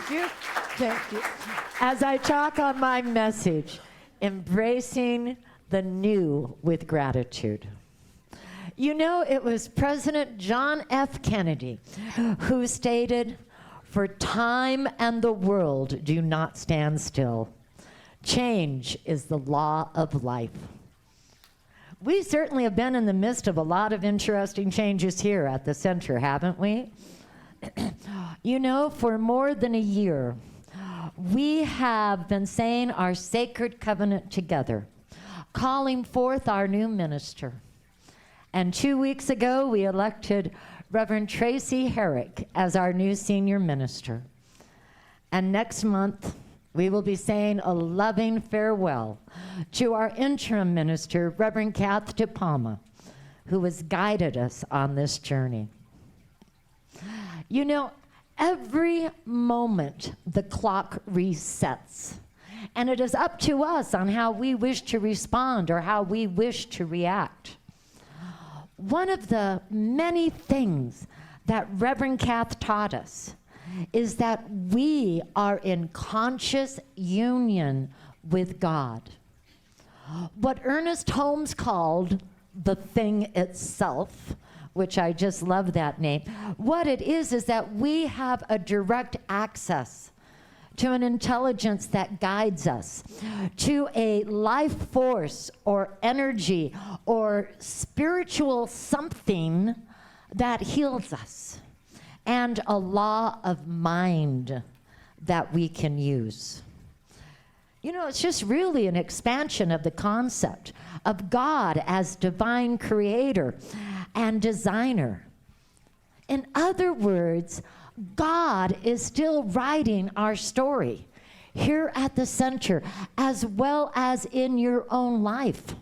Thank you. Thank you. As I talk on my message, embracing the new with gratitude. You know, it was President John F. Kennedy who stated, "For time and the world do not stand still. Change is the law of life." We certainly have been in the midst of a lot of interesting changes here at the center, haven't we? You know, for more than a year, we have been saying our sacred covenant together, calling forth our new minister. And 2 weeks ago, we elected Reverend Tracy Herrick as our new senior minister. And next month, we will be saying a loving farewell to our interim minister, Reverend Kath De Palma, who has guided us on this journey. You know, every moment the clock resets, and it is up to us on how we wish to respond or how we wish to react. One of the many things that Reverend Kath taught us is that we are in conscious union with God. What Ernest Holmes called the thing itself, which I just love that name, what it is that we have a direct access to an intelligence that guides us, to a life force or energy or spiritual something that heals us, and a law of mind that we can use. You know, it's just really an expansion of the concept of God as divine creator and designer. In other words, God is still writing our story here at the center, as well as in your own life.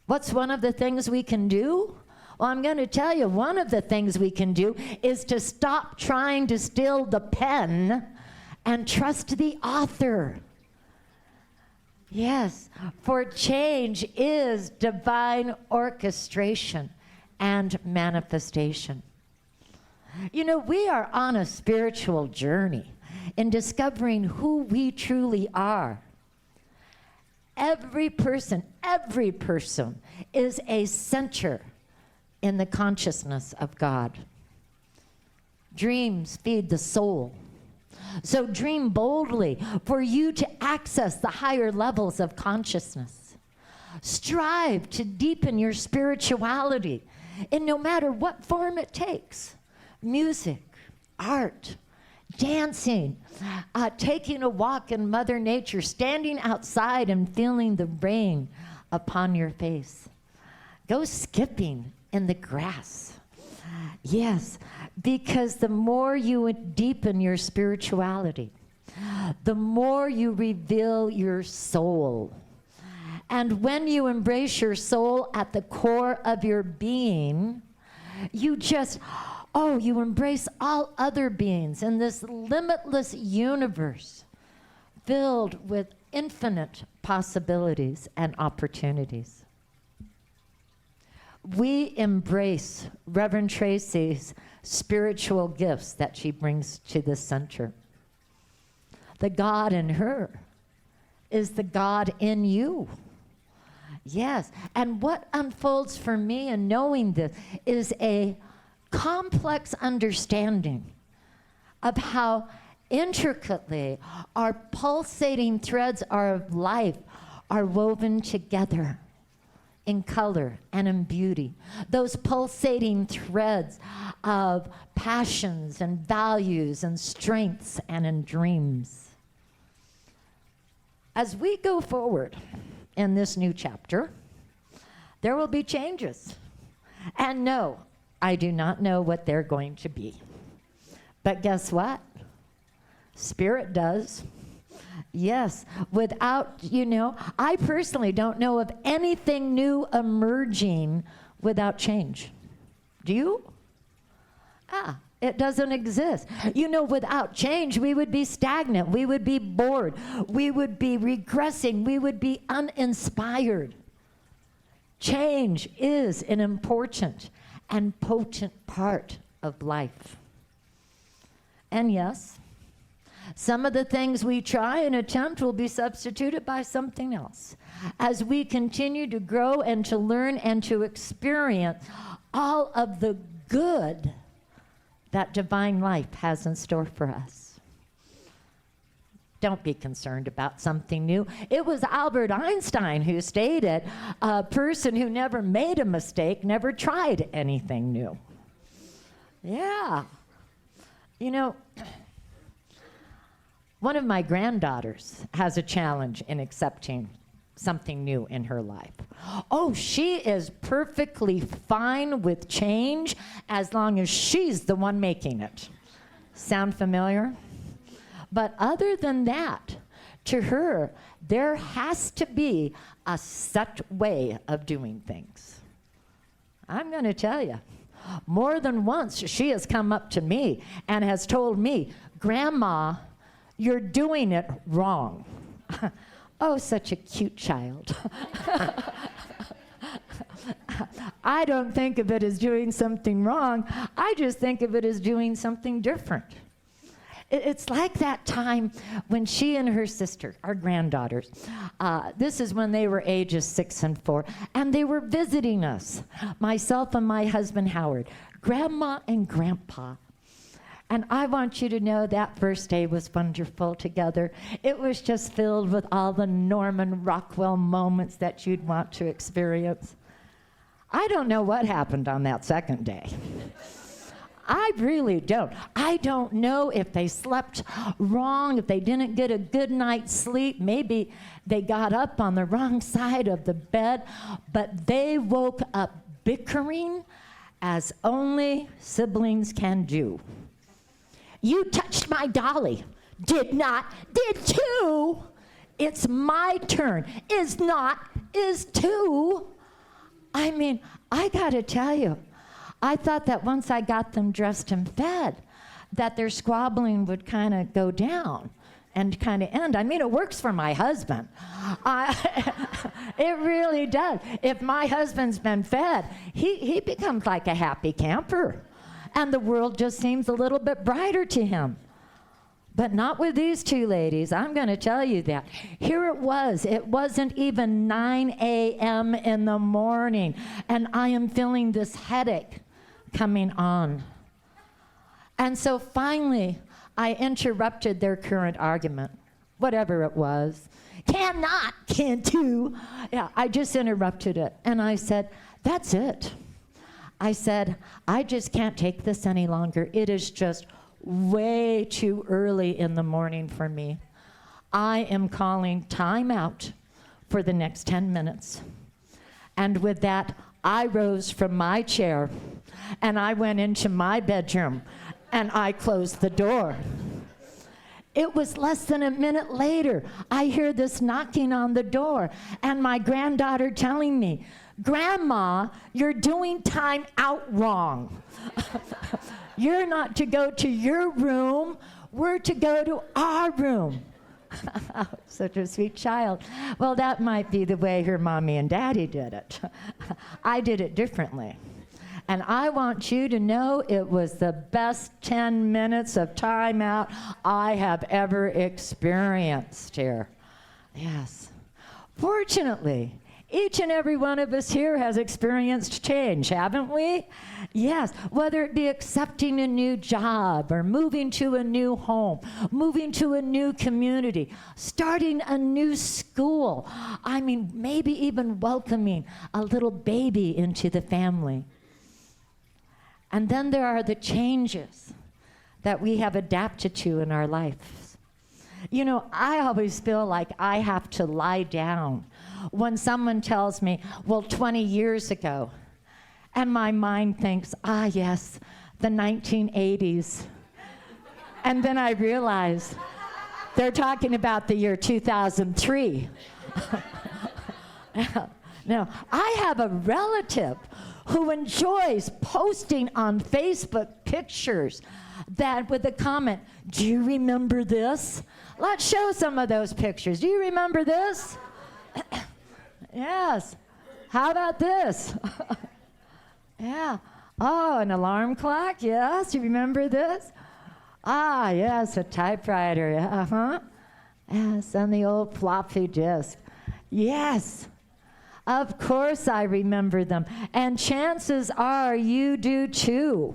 What's one of the things we can do? Well, I'm going to tell you, one of the things we can do is to stop trying to steal the pen and trust the author. Yes, for change is divine orchestration and manifestation. You know, we are on a spiritual journey in discovering who we truly are. Every person is a center in the consciousness of God. Dreams feed the soul. So dream boldly for you to access the higher levels of consciousness. Strive to deepen your spirituality in no matter what form it takes. Music, art, dancing, taking a walk in Mother Nature, standing outside and feeling the rain upon your face. Go skipping in the grass. Yes, because the more you deepen your spirituality, the more you reveal your soul. And when you embrace your soul at the core of your being, you embrace all other beings in this limitless universe filled with infinite possibilities and opportunities. We embrace Reverend Tracy's spiritual gifts that she brings to the center. The God in her is the God in you. Yes, and what unfolds for me in knowing this is a complex understanding of how intricately our pulsating threads of life are woven together in color and in beauty. Those pulsating threads of passions and values and strengths and in dreams. As we go forward in this new chapter, there will be changes. And no, I do not know what they're going to be. But guess what? Spirit does. Yes, without, I personally don't know of anything new emerging without change. Do you? It doesn't exist. Without change, we would be stagnant. We would be bored. We would be regressing. We would be uninspired. Change is an important and potent part of life. And yes, Some of the things we try and attempt will be substituted by something else. As we continue to grow and to learn and to experience all of the good that divine life has in store for us. Don't be concerned about something new. It was Albert Einstein who stated, a person who never made a mistake never tried anything new. Yeah. You know, one of my granddaughters has a challenge in accepting something new in her life. Oh, she is perfectly fine with change as long as she's the one making it. Sound familiar? But other than that, to her, there has to be a set way of doing things. I'm going to tell you, more than once she has come up to me and has told me, Grandma, you're doing it wrong. Oh, such a cute child. I don't think of it as doing something wrong. I just think of it as doing something different. It's like that time when she and her sister, our granddaughters, this is when they were ages 6 and 4, and they were visiting us, myself and my husband Howard, Grandma and Grandpa. And I want you to know that first day was wonderful together. It was just filled with all the Norman Rockwell moments that you'd want to experience. I don't know what happened on that second day. I really don't. I don't know if they slept wrong, if they didn't get a good night's sleep. Maybe they got up on the wrong side of the bed, but they woke up bickering as only siblings can do. You touched my dolly. Did not. Did too. It's my turn. Is not. Is too. I mean, I gotta tell you, I thought that once I got them dressed and fed, that their squabbling would kind of go down and kind of end. I mean, it works for my husband. It really does. If my husband's been fed, he becomes like a happy camper. And the world just seems a little bit brighter to him. But not with these two ladies. I'm going to tell you that. Here it was. It wasn't even 9 a.m. in the morning. And I am feeling this headache coming on. And so finally, I interrupted their current argument, whatever it was. Cannot, can too. Yeah, I just interrupted it. And I said, that's it. I said, I just can't take this any longer. It is just way too early in the morning for me. I am calling time out for the next 10 minutes. And with that, I rose from my chair and I went into my bedroom and I closed the door. It was less than a minute later, I hear this knocking on the door and my granddaughter telling me, Grandma, you're doing time out wrong. You're not to go to your room, we're to go to our room. Such a sweet child. Well, that might be the way her mommy and daddy did it. I did it differently. And I want you to know it was the best 10 minutes of time out I have ever experienced here. Yes. Fortunately, each and every one of us here has experienced change, haven't we? Yes, whether it be accepting a new job or moving to a new home, moving to a new community, starting a new school. I mean, maybe even welcoming a little baby into the family. And then there are the changes that we have adapted to in our lives. You know, I always feel like I have to lie down when someone tells me, well, 20 years ago, and my mind thinks, ah, yes, the 1980s. And then I realize they're talking about the year 2003. Now, I have a relative who enjoys posting on Facebook pictures that with the comment, do you remember this? Let's show some of those pictures. Do you remember this? Yes. How about this? Yeah. Oh, an alarm clock? Yes. You remember this? Ah, yes, a typewriter. Uh-huh. Yes, and the old floppy disk. Yes. Of course I remember them. And chances are you do too.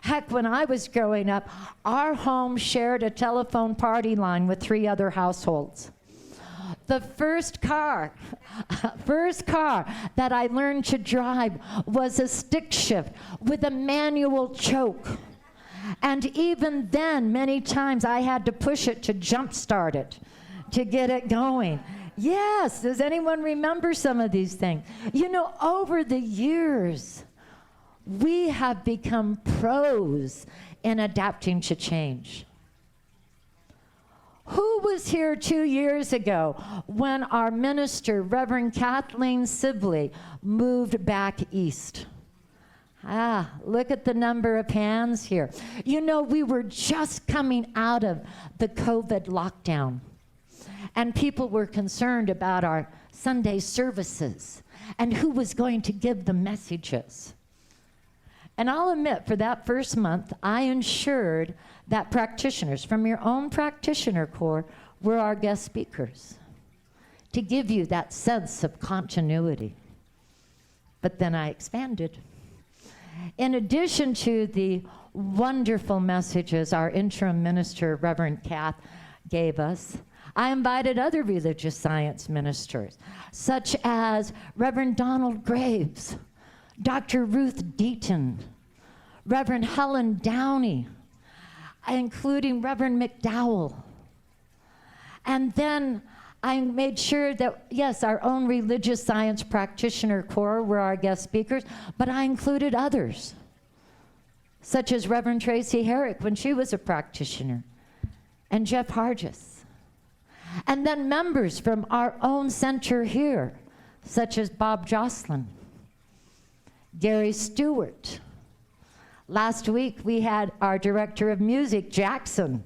Heck, when I was growing up, our home shared a telephone party line with 3 other households. The first car that I learned to drive was a stick shift with a manual choke. And even then, many times I had to push it to jumpstart it, to get it going. Yes, does anyone remember some of these things? You know, over the years, we have become pros in adapting to change. Who was here 2 years ago when our minister, Reverend Kathleen Sibley, moved back east? Ah, look at the number of hands here. You know, we were just coming out of the COVID lockdown, and people were concerned about our Sunday services and who was going to give the messages. And I'll admit, for that first month, I ensured that practitioners from your own practitioner corps were our guest speakers to give you that sense of continuity. But then I expanded. In addition to the wonderful messages our interim minister, Reverend Kath, gave us, I invited other religious science ministers, such as Reverend Donald Graves, Dr. Ruth Deaton, Reverend Helen Downey, including Reverend McDowell. And then I made sure that, yes, our own Religious Science Practitioner Corps were our guest speakers, but I included others, such as Reverend Tracy Herrick when she was a practitioner, and Jeff Hargis. And then members from our own center here, such as Bob Jocelyn, Gary Stewart. Last week we had our director of music, Jackson.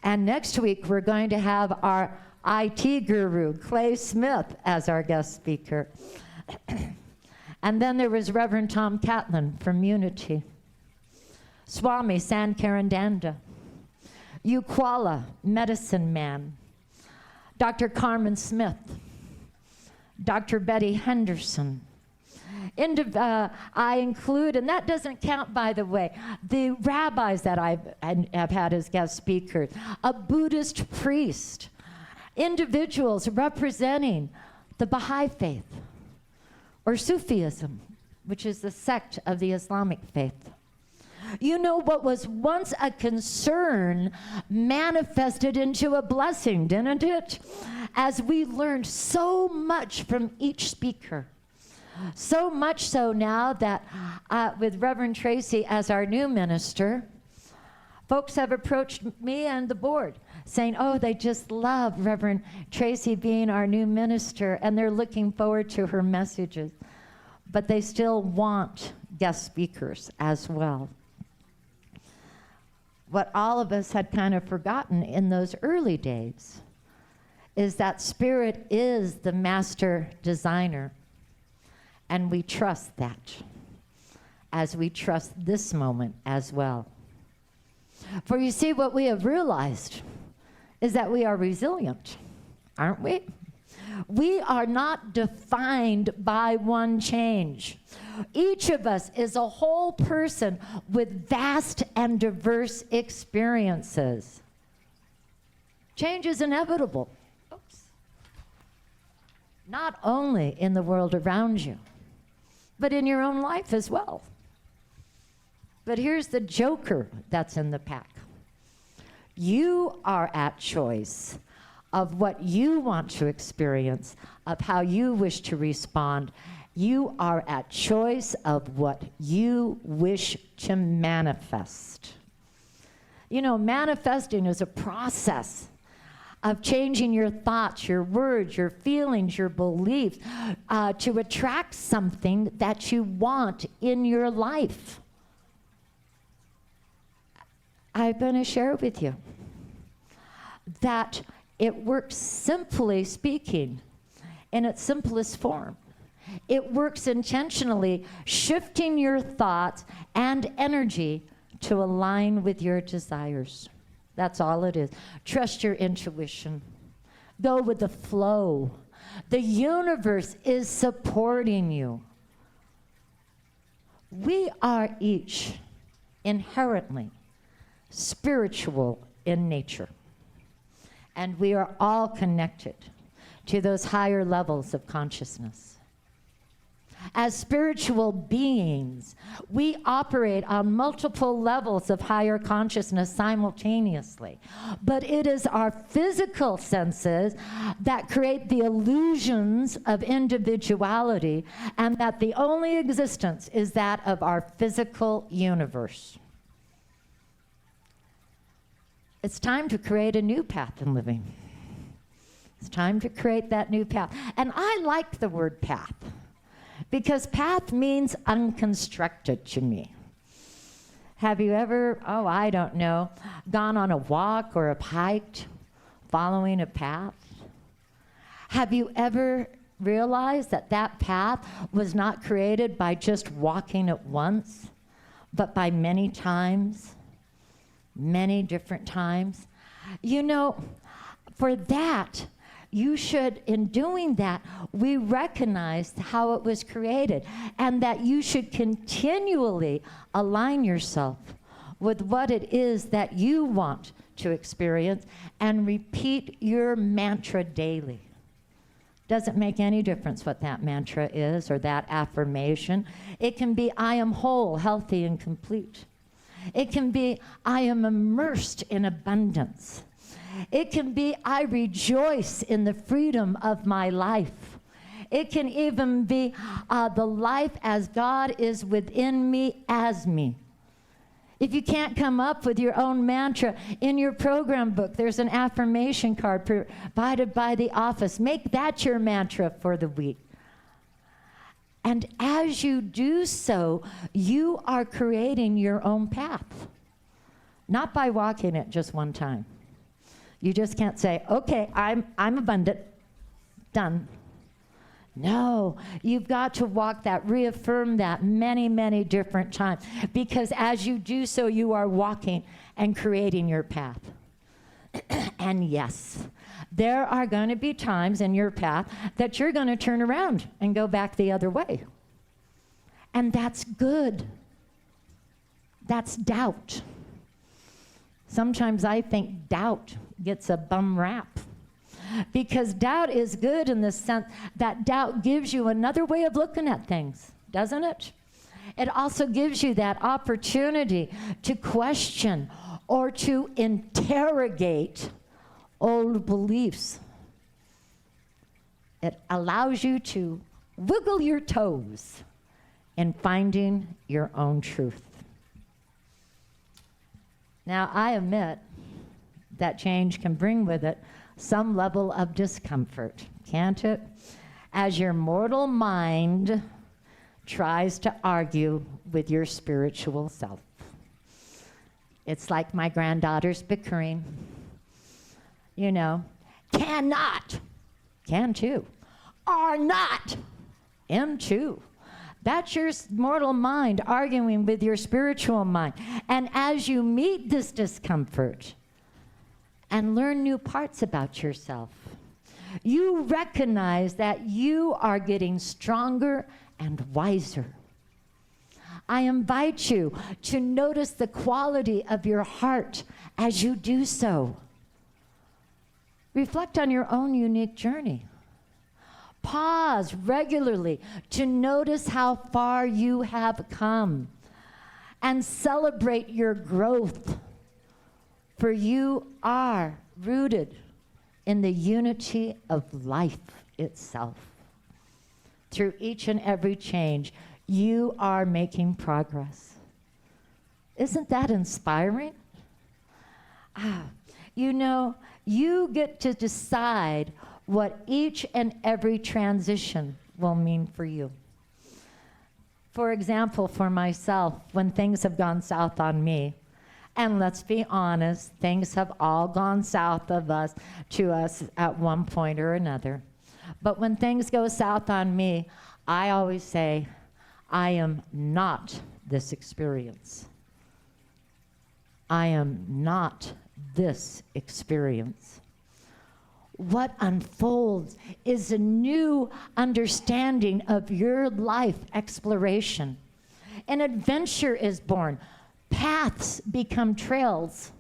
And next week we're going to have our IT guru, Clay Smith, as our guest speaker. And then there was Reverend Tom Catlin from Unity, Swami Sankarandanda, Ukwala, Medicine Man, Dr. Carmen Smith, Dr. Betty Henderson. I include, and that doesn't count, by the way, the rabbis that I've had as guest speakers, a Buddhist priest, individuals representing the Baha'i faith, or Sufism, which is the sect of the Islamic faith. You know, what was once a concern manifested into a blessing, didn't it? As we learned so much from each speaker. So much so now that with Reverend Tracy as our new minister, folks have approached me and the board saying, oh, they just love Reverend Tracy being our new minister, and they're looking forward to her messages. But they still want guest speakers as well. What all of us had kind of forgotten in those early days is that Spirit is the master designer. And we trust that, as we trust this moment as well. For you see, what we have realized is that we are resilient, aren't we? We are not defined by one change. Each of us is a whole person with vast and diverse experiences. Change is inevitable. Oops. Not only in the world around you, but in your own life as well. But here's the joker that's in the pack. You are at choice of what you want to experience, of how you wish to respond. You are at choice of what you wish to manifest. You know, manifesting is a process of changing your thoughts, your words, your feelings, your beliefs, to attract something that you want in your life. I'm going to share with you that it works, simply speaking, in its simplest form. It works intentionally, shifting your thoughts and energy to align with your desires. That's all it is. Trust your intuition. Go with the flow. The universe is supporting you. We are each inherently spiritual in nature. And we are all connected to those higher levels of consciousness. As spiritual beings, we operate on multiple levels of higher consciousness simultaneously. But it is our physical senses that create the illusions of individuality, and that the only existence is that of our physical universe. It's time to create a new path in living. It's time to create that new path. And I like the word path, because path means unconstructed to me. Have you ever, I don't know, gone on a walk or a hiked following a path? Have you ever realized that that path was not created by just walking it once, but by many times, many different times? You know, for that, you should, in doing that, we recognize how it was created, and that you should continually align yourself with what it is that you want to experience and repeat your mantra daily. Doesn't make any difference what that mantra is or that affirmation. It can be, I am whole, healthy, and complete. It can be, I am immersed in abundance. It can be, I rejoice in the freedom of my life. It can even be, the life as God is within me as me. If you can't come up with your own mantra, in your program book, there's an affirmation card provided by the office. Make that your mantra for the week. And as you do so, you are creating your own path. Not by walking it just one time. You just can't say, okay, I'm abundant, done. No, you've got to walk that, reaffirm that many, many different times, because as you do so, you are walking and creating your path. And yes, there are going to be times in your path that you're going to turn around and go back the other way. And that's good. That's doubt. Sometimes I think doubt gets a bum rap, because doubt is good in the sense that doubt gives you another way of looking at things, doesn't it? It also gives you that opportunity to question or to interrogate old beliefs. It allows you to wiggle your toes in finding your own truth. Now, I admit that change can bring with it some level of discomfort, can't it? As your mortal mind tries to argue with your spiritual self. It's like my granddaughters bickering. You know, cannot, can too, are not, am too. That's your mortal mind arguing with your spiritual mind. And as you meet this discomfort and learn new parts about yourself, you recognize that you are getting stronger and wiser. I invite you to notice the quality of your heart as you do so. Reflect on your own unique journey. Pause regularly to notice how far you have come and celebrate your growth, for you are rooted in the unity of life itself. Through each and every change, you are making progress. Isn't that inspiring? You know, you get to decide what each and every transition will mean for you. For example, for myself, when things have gone south on me, and let's be honest, things have all gone south to us at one point or another. But when things go south on me, I always say, I am not this experience. I am not this experience. What unfolds is a new understanding of your life exploration. An adventure is born. Paths become trails,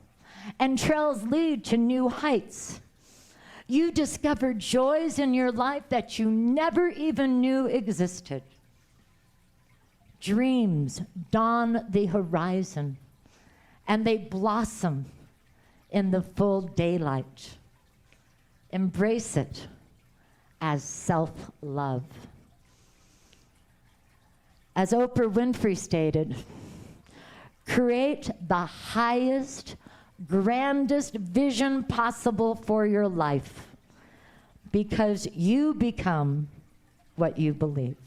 and trails lead to new heights. You discover joys in your life that you never even knew existed. Dreams dawn the horizon, and they blossom in the full daylight. Embrace it as self-love. As Oprah Winfrey stated, create the highest, grandest vision possible for your life, because you become what you believe.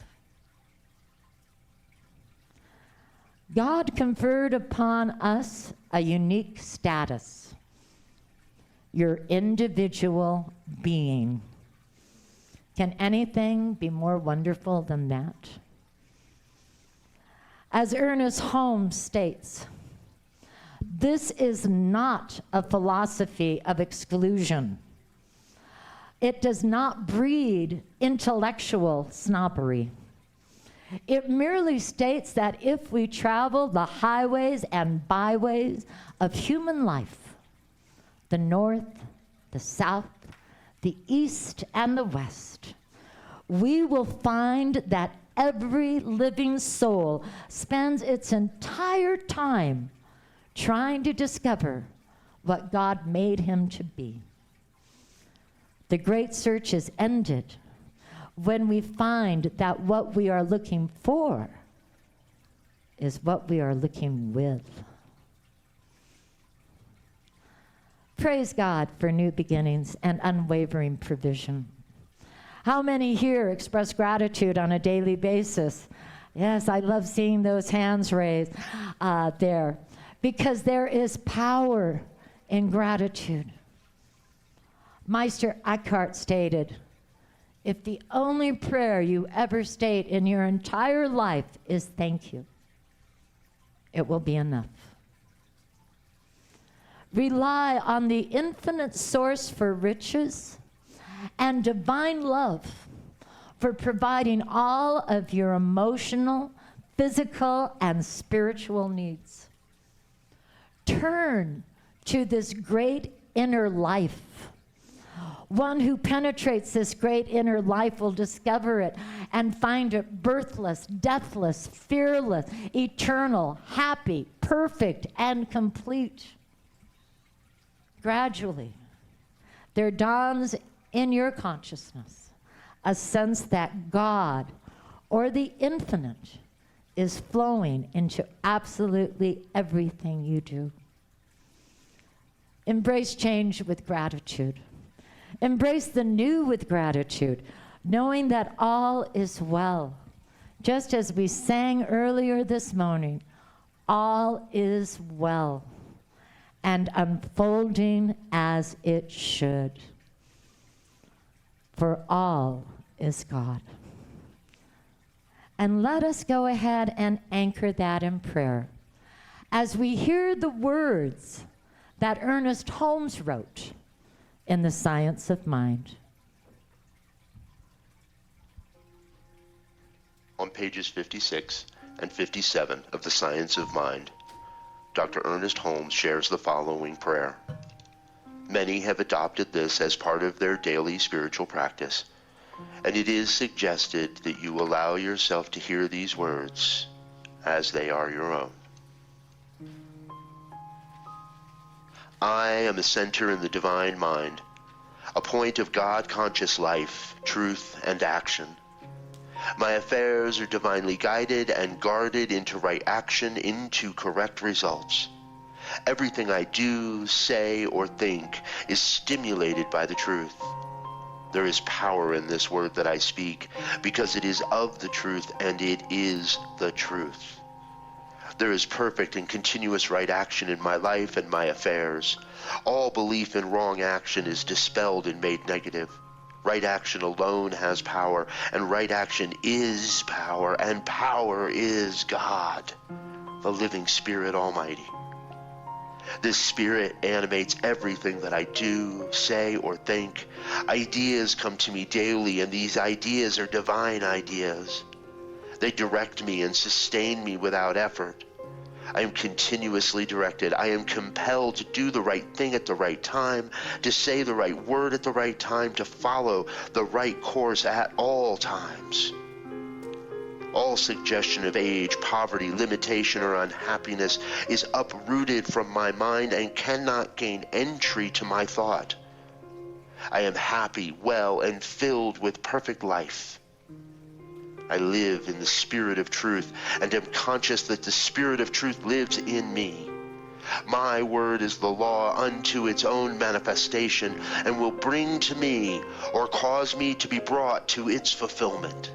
God conferred upon us a unique status, your individual being. Can anything be more wonderful than that? As Ernest Holmes states, this is not a philosophy of exclusion. It does not breed intellectual snobbery. It merely states that if we travel the highways and byways of human life, the north, the south, the east, and the west, we will find that every living soul spends its entire time trying to discover what God made him to be. The great search is ended when we find that what we are looking for is what we are looking with. Praise God for new beginnings and unwavering provision. How many here express gratitude on a daily basis? Yes, I love seeing those hands raised there, because there is power in gratitude. Meister Eckhart stated, if the only prayer you ever state in your entire life is thank you, it will be enough. Rely on the infinite source for riches and divine love for providing all of your emotional, physical, and spiritual needs. Turn to this great inner life. One who penetrates this great inner life will discover it and find it birthless, deathless, fearless, eternal, happy, perfect, and complete. Gradually, there dawns in your consciousness a sense that God, or the infinite, is flowing into absolutely everything you do. Embrace change with gratitude. Embrace the new with gratitude, knowing that all is well. Just as we sang earlier this morning, all is well and unfolding as it should. For all is God. And let us go ahead and anchor that in prayer as we hear the words that Ernest Holmes wrote in The Science of Mind. On pages 56 and 57 of The Science of Mind, Dr. Ernest Holmes shares the following prayer. Many have adopted this as part of their daily spiritual practice, and it is suggested that you allow yourself to hear these words as they are your own. I am a center in the divine mind, a point of God-conscious life, truth, and action. My affairs are divinely guided and guarded into right action, into correct results. Everything I do, say, or think is stimulated by the truth. There is power in this word that I speak, because it is of the truth and it is the truth. There is perfect and continuous right action in my life and my affairs. All belief in wrong action is dispelled and made negative. Right action alone has power, and right action is power, and power is God, the living Spirit Almighty. This spirit animates everything that I do, say, or think. Ideas come to me daily, and these ideas are divine ideas. They direct me and sustain me without effort. I am continuously directed. I am compelled to do the right thing at the right time, to say the right word at the right time, to follow the right course at all times. All suggestion of age, poverty, limitation, or unhappiness is uprooted from my mind and cannot gain entry to my thought. I am happy, well, and filled with perfect life. I live in the spirit of truth and am conscious that the spirit of truth lives in me. My word is the law unto its own manifestation and will bring to me or cause me to be brought to its fulfillment.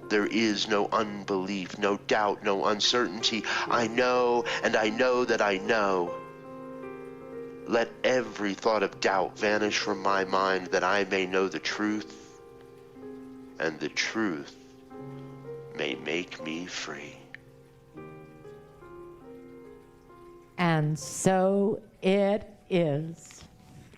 There is no unbelief, no doubt, no uncertainty. I know, and I know that I know. Let every thought of doubt vanish from my mind, that I may know the truth, and the truth may make me free. And so it is.